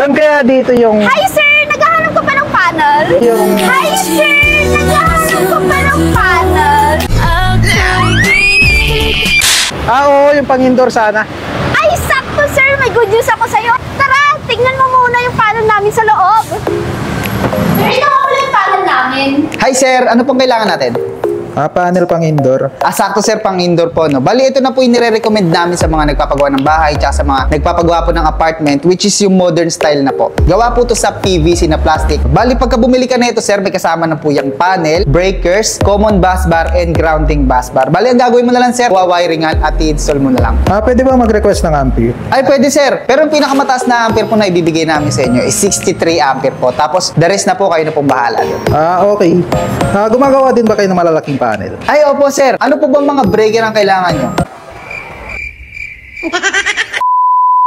Saan kaya dito yung... Hi sir! Naghahanap ka pa ng panel? Hi sir! Naghahanap ka pa ng panel? Oo, yung pang-indoor sana. Ay, sakto sir! May good news ako sa'yo. Tara, tignan mo muna yung panel namin sa loob. Sir, ito ako yung panel namin. Hi sir, ano pong kailangan natin? Panel pang-indoor. Sakto sir, pang indoor po, no? Bali, ito na po yung nire-recommend namin sa mga nagpapagawa ng bahay tsaka sa mga nagpapagawa po ng apartment, which is yung modern style na po. Gawa po to sa PVC na plastic. Bali, pagka bumili ka na ito sir, may kasama na po yung panel, breakers, common bus bar, and grounding bus bar. Bali, ang gagawin mo na lang sir, wawiringan at i-install mo na lang. Pwede ba mag-request ng ampere? Ay, pwede sir. Pero yung pinakamataas na ampere po na ibibigay namin sa inyo is 63 ampere po. Tapos, the rest na po kayo na pong bahala doon. Okay. Gumagawa din ba kayo ng malalaking panel? Ay, opo sir. Ano po bang mga breaker ang kailangan nyo?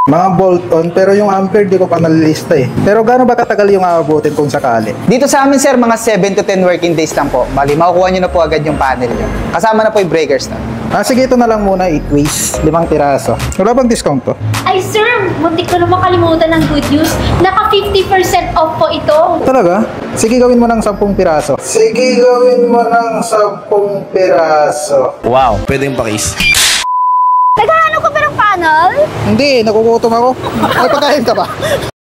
Mga bolt-on, pero yung ampere di ko pa nalilista eh. Pero gaano ba katagal yung aabutin kung sakali? Dito sa amin sir, mga 7 to 10 working days lang po. Bali, makukuha nyo na po agad yung panel nyo. Kasama na po yung breakers na. Sige, ito na lang muna, 8 ways, 5 piraso. Wala bang discount to? Ay sir, muntik ko na makalimutan ng good news. Naka 50% off po ito. Talaga? Sige, gawin mo ng 10 piraso. Sige, gawin mo ng 10 piraso. Wow, pwede yung pakis. Naghahanap ka pa ng panel? Hindi, nagugutom ako. Ay, pagkain ka ba?